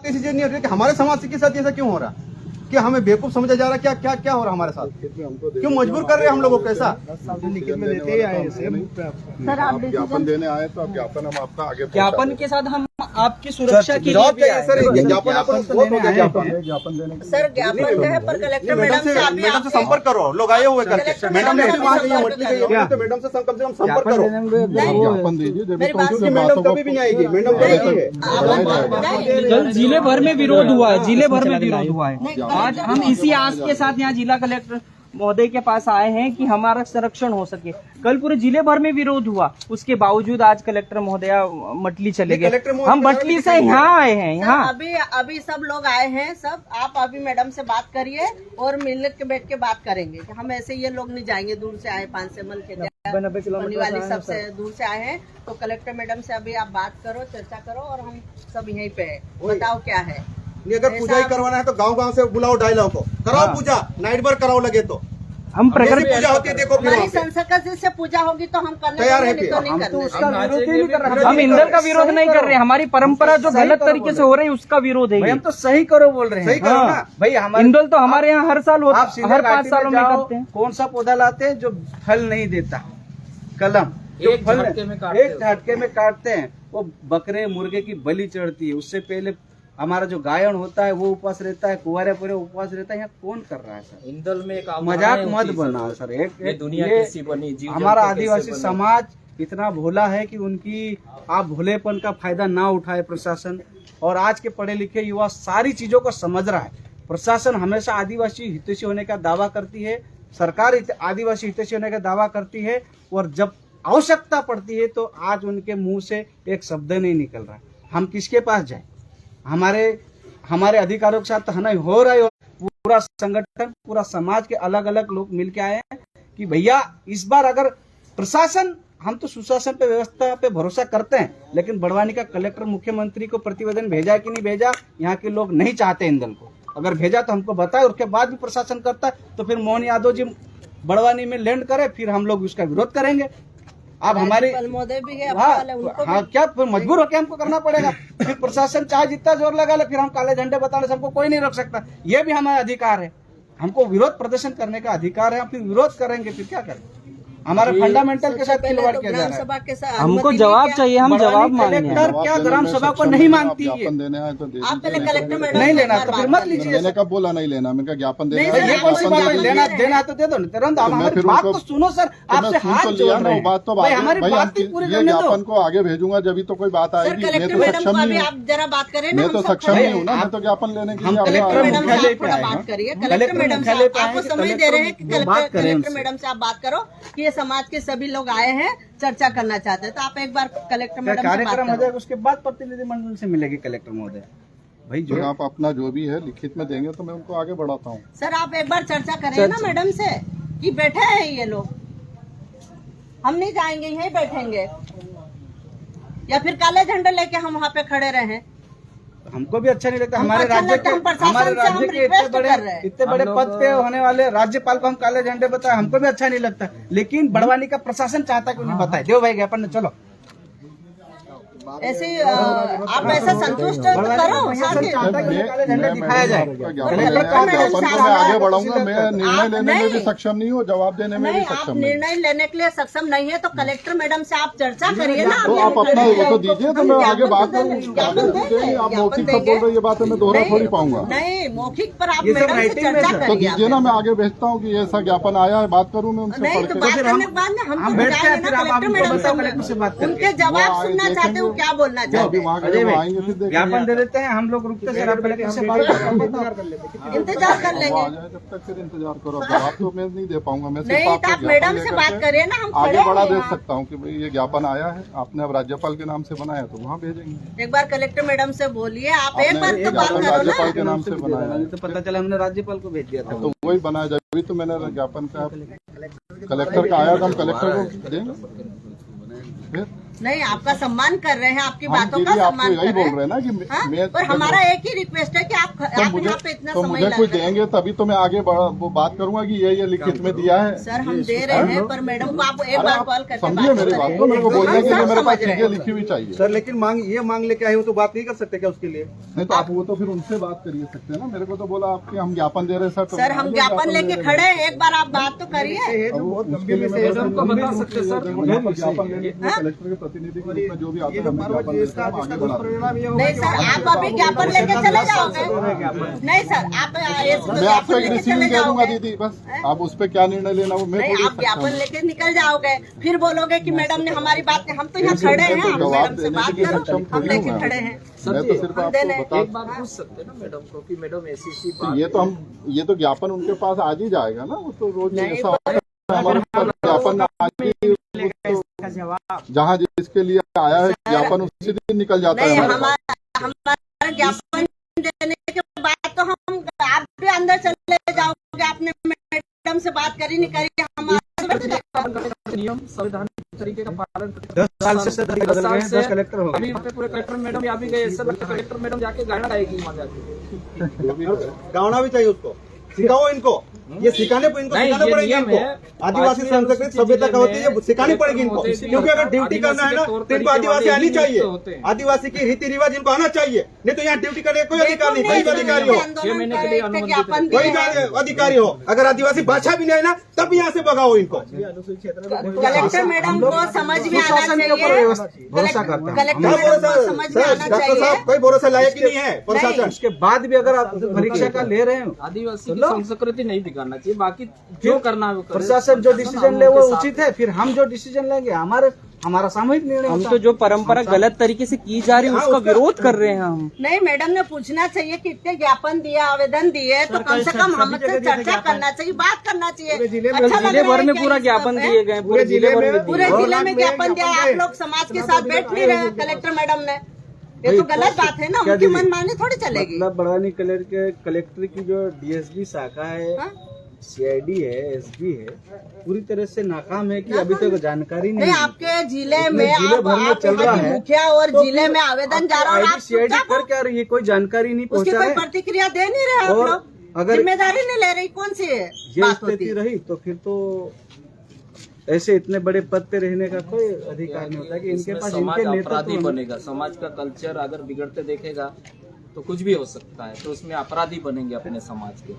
किसी चीज नहीं हो रही कि हमारे समाज के साथ ऐसा क्यों हो रहा, क्या हमें बेवकूफ समझा जा रहा, क्या क्या क्या हो रहा हमारे साथ, क्यों मजबूर कर रहे हैं हम लोगों को ऐसा। लिखित में देते ही आए सर, आप ज्ञापन देने आए तो आप ज्ञापन हम आपका आगे ज्ञापन के साथ हम आपकी सुरक्षा के जवाब लिए चाहिए सर, ज्ञापन अपन बहुत हो गया ज्ञापन देने के सर ज्ञापन है पर कलेक्टर मैडम से संपर्क करो, लोग आए हुए करके, मैडम ने वहाँ गई मटली गई होगी तो मैडम से कम संपर्क करो। ज्ञापन दीजिए, मैडम कभी भी नहीं आएगी, मैडम कल जिले भर में विरोध हुआ है, जिले भर में विरोध हुआ है। आज हम इसी आस के साथ यहाँ जिला कलेक्टर महोदय के पास आए हैं कि हमारा संरक्षण हो सके। कल पूरे जिले भर में विरोध हुआ, उसके बावजूद आज कलेक्टर महोदया मटली चले गए। हम मटली से यहाँ आए हैं। यहाँ अभी सब लोग आए हैं, सब आप अभी मैडम से बात करिए और मिल के बैठ के बात करेंगे। हम ऐसे ये लोग नहीं जाएंगे, दूर से आए 5 से मल के वाली सबसे दूर से आए हैं, तो कलेक्टर मैडम से अभी आप बात करो, चर्चा करो और हम सब यहीं पे है। बताओ क्या है। अगर पूजा ही करवाना है तो गांव से बुलाओ डायलॉग को, कराओ पूजा, नाइट भर कराओ लगे तो। हम प्रकृति पूजा होती है, देखो हमारी संस्कृति से पूजा होगी तो हम करने तैयार है, तो नहीं करने। हम इंदल का विरोध नहीं कर रहे, हमारी परंपरा जो गलत तरीके से हो रही है उसका विरोध है। हम तो सही करो बोल रहे हैं, सही करो ना भाई। इंदल तो हमारे यहाँ हर साल होता है, हर 5 सालों में करते हैं। कौन सा पौधा लाते हैं जो फल नहीं देता, कलम, जो फल एक झटके में काटते हैं, वो बकरे मुर्गे की बलि चढ़ती है। उससे पहले हमारा जो गायन होता है वो उपवास रहता है, कुंवारे पूरे उपवास रहता है। यहाँ कौन कर रहा है सर? इंदल में एक मजाक मत बनाओ सर। एक दुनिया कैसी बनी, हमारा आदिवासी समाज इतना भोला है कि उनकी आप भोलेपन का फायदा ना उठाए प्रशासन। और आज के पढ़े लिखे युवा सारी चीजों को समझ रहा है। प्रशासन हमेशा आदिवासी हितैषी होने का दावा करती है, सरकार आदिवासी हितैषी होने का दावा करती है, और जब आवश्यकता पड़ती है तो आज उनके मुंह से एक शब्द नहीं निकल रहा। हम किसके पास जाए? हमारे अधिकारों के साथ नहीं हो रहा है। पूरा संगठन, पूरा समाज के अलग अलग लोग मिलके आए हैं कि भैया इस बार अगर प्रशासन, हम तो सुशासन पे, व्यवस्था पे भरोसा करते हैं, लेकिन बड़वानी का कलेक्टर मुख्यमंत्री को प्रतिवेदन भेजा कि नहीं भेजा, यहाँ के लोग नहीं चाहते इंदल को। अगर भेजा तो हमको बताए, उसके बाद भी प्रशासन करता है तो फिर मोहन यादव जी बड़वानी में लैंड करे, फिर हम लोग उसका विरोध करेंगे। आप हमारे हाँ क्या फिर मजबूर होकर हमको करना पड़ेगा। फिर प्रशासन चाहे जितना जोर लगा ले, फिर हम काले झंडे बताने से हमको कोई नहीं रोक सकता। ये भी हमारा अधिकार है, हमको विरोध प्रदर्शन करने का अधिकार है। हम फिर विरोध करेंगे, फिर क्या करें? हमारे फंडामेंटल के साथ खिलवाड़ किया जा रहा है। हमको जवाब चाहिए, हम जवाब मांगे। कलेक्टर क्या ग्राम सभा को नहीं मानती है? ज्ञापन देने आए तो आप पहले कलेक्टर मैडम नहीं लेना तो फिर मत लीजिए। मैंने कब बोला नहीं लेना? मैं ज्ञापन देना ये कौन सी बात है? लेना देना तो दे दो ना, तुरंत। आप हमारी बात तो सुनो सर, आपसे हाथ जोड़ रहे हैं। बात तो भाई हमारी बात ही पूरी करने दो। ज्ञापन को आगे भेजूंगा जब तो कोई बात आएगी। मैं कलेक्टर तो मैडम सक्षम को अभी नहीं आप जरा बात करें ना। मैं तो सक्षम नहीं हूँ ना, मैं तो ज्ञापन लेने के हम लिए कलेक्टर मैडम मुख्यालय आप पे थोड़ा आए बात हैं। करिए। कलेक्टर कलेक्टर मैडम से मुख्यालय पे आए आपको हैं, समझ दे रहे हैं कि बात करें कलेक्टर उनसे। मैडम से आप बात करो कि ये समाज के सभी लोग आए हैं, चर्चा करना चाहते हैं, तो आप एक बार कलेक्टर मैडम से कार्यक्रम हो बात जाएगा, करो। उसके बाद प्रतिनिधिमंडल से मिलेगी कलेक्टर महोदय। भाई जो आप अपना जो भी है लिखित में देंगे तो मैं उनको आगे बढ़ाता हूँ। सर आप एक बार चर्चा करें ना मैडम से कि बैठे हैं ये लोग, हम नहीं जाएंगे, यहीं बैठेंगे, या फिर काले झंडे लेके हम वहाँ पे खड़े रहे। हमको भी अच्छा नहीं लगता। हमको हमारे अच्छा राज्य लगता है, हम के प्रशासन हमारे से हम राज्य के रिक्वेस्ट कर रहे हैं। इतने बड़े पद पे होने वाले राज्यपाल को हम काले झंडे बताए, हमको भी अच्छा नहीं लगता। लेकिन बड़वानी का प्रशासन चाहता है कि उन्हें बताए। देव भाई ज्ञापन चलो, ऐसे आप ऐसा संतुष्ट करो यहाँ के। काले झंडे दिखाया जाए। ज्ञापन को मैं आगे बढ़ाऊंगा। मैं निर्णय लेने में भी सक्षम नहीं हूँ, जवाब देने में भी नहीं, आप सक्षम नहीं। निर्णय लेने के लिए सक्षम नहीं है तो कलेक्टर मैडम से आप चर्चा करिए ना। तो आप अपना वो तो दीजिए तो मैं आगे बात करूँ। आप मौखिक सब बोल रहे ये बात मैं दोहरा थोड़ी पाऊंगा। नहीं, मौखिक पर आप ये सब मैडम से राइटिंग में चर्चा सर। तो करिए। दीजिए ना, मैं आगे भेजता हूँ कि ऐसा ज्ञापन आया है, बात करूँ मैं उनसे नहीं पढ़ तो के। बात करने के बाद ना हम तो बैठते हैं, जाएंगे फिर ना आप कलेक्टर हमको मैडम बताओ, कलेक्टर से बात से। करके। उनके जवाब सुनना चाहते हो, क्या बोलना चाहते अभी हैं। वहाँ के लोग आएंगे फिर देखेंगे। ज्ञापन दे देते हैं, हम लोग रुकते सर, आप कलेक्टर से बात करते हैं। इंतजार कर वो लेंगे। आ जाए जब तक फिर इंतजार करो। जवाब तो मैं नहीं दे पाऊंगा। मैं सिर्फ नहीं तो आपको आप ज्ञापन मैडम से लेकर बात के करिए ना, हम आगे खड़े बढ़ा हैं दे यहाँ। सकता हूँ कि भाई ये ज्ञापन आया है, आपने अब राज्यपाल के नाम से बनाया तो वहाँ भेजेंगे। एक बार कलेक्टर मैडम से बोलिए, आप एक आपने बार तो बात ज्ञापन करो राज्यपाल ना। के नाम से बनाया है तो पता चला हमने राज्यपाल को भेज दिया था। तो वही बनाया जाए। अभी तो मैंने ज्ञापन का कलेक्टर का आया था, हम कलेक्टर को देंगे फिर नहीं, आपका सम्मान कर रहे हैं, आपकी हम बातों का दीदी आपको सम्मान यही कर बोल रहे रहे हैं ना कि हाँ? मैं और हमारा एक ही रिक्वेस्ट है कि आप मुझे यहाँ पे इतना तो समय मुझे लग कुछ रहा है। देंगे तभी तो मैं आगे वो बात करूंगा कि ये लिखित में दिया है। सर हम दे रहे हैं, पर मैडम को आप एक अरे बार आप कॉल करके समझिए मेरी बात को, मेरे को बोलने के लिए हम मेरे सब पास समझ रहे चीजें हैं। लिखी हुई चाहिए। सर लेकिन ये मांग लेके आए हो तो बात नहीं कर सकते क्या उसके लिए? नहीं तो आप वो तो फिर उनसे बात करिए सकते हैं ना। मेरे को तो बोला आपके हम ज्ञापन दे रहे हैं सर। सर हम ज्ञापन लेके खड़े हैं, एक बार आप बात तो करिए। बता सकते सर ज्ञापन लेने के लिए कलेक्टर के प्रतिनिधि के रूप में जो भी आता है हमें ज्ञापन देते हैं, हम आगे बढ़ाते हैं। नहीं सर, आप अभी ज्ञापन लेके चले जाओगे? नहीं सर, आप मैं आपको एक रिसीविंग कह दूंगा दीदी, बस आप उस पर क्या निर्णय लेना वो मैं नहीं, थोड़ी आप ज्ञापन लेके निकल जाओगे, फिर बोलोगे कि मैडम ने हमारी बात, हम तो यहाँ खड़े हैं, आप मैडम से बात करो, हम लेके खड़े हैं। मैं तो सिर्फ हम देने आपको एक बात पूछ सकते हैं ना मैडम को कि मैडम ऐसी ये तो ज्ञापन उनके पास आज ही जाएगा ना। वो तो रोज नहीं, ऐसा होता है, हमारे पास ज्ञापन आज ही का जवाब जहाँ जिसके लिए आया है ज्ञापन उसी दिन निकल जाता है नहीं, हमारे पास। हमारा ज्ञापन देने के बाद तो हम, आप भी अंदर चले जाओगे, आपने मैडम से बात करी नहीं करी, हमारा नियम संवैधानिक तरीके का पालन करते 10 साल से सर बदल गए हैं, 10 कलेक्टर हो अभी गए। यहाँ पे पूरे कलेक्टर मैडम यहाँ भी गए, ऐसा लगता है कलेक्टर मैडम जाके गाना गाएगी वहाँ जाके। गाना भी चाहिए उसको, सिखाओ इनको, ये सिखाने पर इनको नहीं, सिखाना ये पड़ेगा नियम इनको। है। आदिवासी संस्कृति सभ्यता का होती है, ये सिखानी पड़ेगी इनको, क्योंकि अगर ड्यूटी करना है ना तो इनको आदिवासी आनी चाहिए, आदिवासी की रीति रिवाज इनको आना चाहिए, नहीं तो यहाँ ड्यूटी करने का कोई अधिकार नहीं, कोई भी अधिकारी हो, कोई भी अधिकारी हो, अगर आदिवासी भाषा भी नहीं है ना तब यहाँ से भगाओ इनको। कलेक्टर मैडम को समझ में आना प्रशासन के ऊपर चाहिए, भरोसा करते हैं। कलेक्टर क्या मैडम भरोसा को समझ में आना डॉक्टर चाहिए। साहब, कोई भरोसा लायक ही नहीं है प्रशासन। उसके बाद भी अगर आप परीक्षा का ले रहे हो, आदिवासी की संस्कृति नहीं दिखाना चाहिए, बाकी जो करना है वो करे। प्रशासन जो डिसीजन ले वो उचित है, फिर हम जो डिसीजन लेंगे हमारा सामूहिक निर्णय हम होता तो है। जो परंपरा गलत तरीके से की जा रही है उसका विरोध कर रहे हैं हम। नहीं, मैडम ने पूछना चाहिए कि इतने ज्ञापन दिए, आवेदन दिए, तो कम से कम हमसे चर्चा करना चाहिए, बात करना चाहिए। अच्छा लग जिले रहा भर है में क्या पूरा ये सब ज्ञापन है? दिए गए, पूरे जिले भर में पूरे दिए। जिले में ज्ञापन दिया, आप लोग समाज के साथ बैठ नहीं रहे कलेक्टर मैडम ने, ये तो गलत बात है ना, क्या उनकी दीदी? मनमानी थोड़ी चलेगी। मतलब बड़वानी कलेक्टर की जो डीएसपी शाखा है, हाँ? सीआईडी है, एसबी है, पूरी तरह से नाकाम है कि अभी तक जानकारी नहीं नहीं, है। आपके जिले इतने में जिले भर में आप चल रहा है, मुखिया और तो जिले फिर में आवेदन जा रहा है और आप सीआईडी चुपचाप कर हो। क्या रही है, कोई जानकारी नहीं उसकी पहुंचा कोई है। प्रतिक्रिया दे नहीं रहे आप और लोग, अगर जिम्मेदारी नहीं ले रही, कौन सी है ये बात होती स्थिति है? रही तो फिर तो ऐसे इतने बड़े पद पे रहने का कोई अधिकार नहीं होता कि इनके इसमें पास समाज इनके अपराधी नेतृत्व बनेगा, समाज का कल्चर अगर बिगड़ते देखेगा तो कुछ भी हो सकता है, तो उसमें अपराधी बनेंगे अपने समाज के।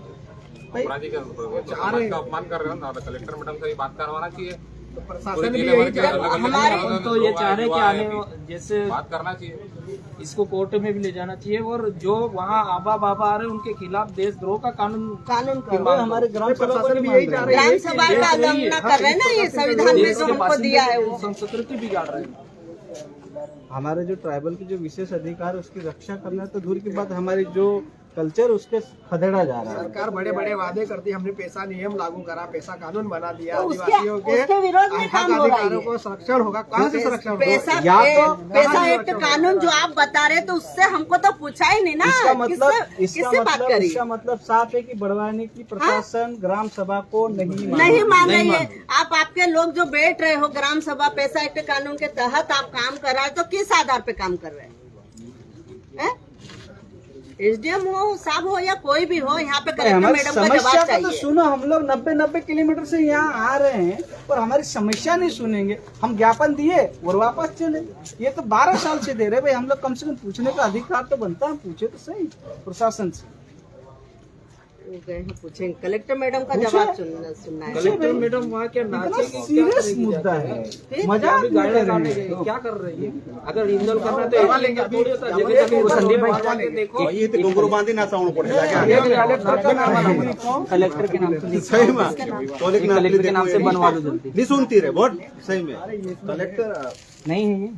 अपराधी का समाज का अपमान कर रहे हो ना, तो कलेक्टर मैडम से ही बात करवाना चाहिए। हमारे हम तो ये चाह रहे हैं कि आने जैसे बात करना चाहिए। इसको कोर्ट में भी ले जाना चाहिए, और जो वहाँ आबा बाबा आ रहे हैं उनके खिलाफ देशद्रोह का कानून कानून की का मांग हमारे ग्राम सभा को भी यही चाह रहे हैं। ग्राम सभा का उल्लंघन कर रहे हैं ना, ये संविधान में देश जो के हमको दिया है बासिंदों वो। की संस्कृति बिगाड़ रहे हैं। हमारे जो ट्राइबल के जो विशेष अधिकार है उसकी रक्षा करना है, तो दूर की बात हमारी जो कल्चर उसके खदेड़ा जा रहा है। सरकार बड़े बड़े वादे करती है, हमने पैसा नियम लागू करा, पैसा कानून बना दिया, तो आदिवासियों उसके विरोध में हक काम हो रहा अधिकारों है। को संरक्षण होगा, कहाँ से संरक्षण होगा? पैसा या तो पैसा एक्ट कानून जो आप बता रहे, तो उससे हमको तो पूछा ही नहीं ना, किससे बात करी? इसका मतलब साफ है कि बड़वानी की प्रशासन ग्राम सभा को नहीं मान रही है। आप आपके लोग जो बैठ रहे हो ग्राम सभा पैसा एक्ट कानून के तहत आप काम कर रहे हो, तो किस आधार पे काम कर रहे हैं? एसडीएम हो, साहब हो या कोई भी हो, यहाँ पे कलेक्टर हमारी मैडम का समस्या जवाब को तो चाहिए। सुनो, हम लोग 90 किलोमीटर से यहाँ आ रहे हैं और हमारी समस्या नहीं सुनेंगे। हम ज्ञापन दिए और वापस चले, ये तो 12 साल से दे रहे भाई, हम लोग कम से कम पूछने का अधिकार तो बनता है, पूछे तो सही प्रशासन से। वो गए हैं पूछेंगे, कलेक्टर मैडम का जवाब सुनना है। कलेक्टर मैडम वहाँ क्या नाचेगी, सीरियस मुद्दा है, मजाक नहीं गाड़ी कर लगाने रहे हैं। क्या कर रही है? अगर इंदौल करना है तो एक लेंगे, थोड़ी होता है। जगह जगह संदीप भाई देखो, ये तो घुंघरू बांधी नाचाउनु पड़ेगा क्या? कलेक्टर के नाम से सही में कलेक्टर के नाम से बनवा दो जल्दी। नहीं सुनती रे बहुत सही में कलेक्टर नहीं है।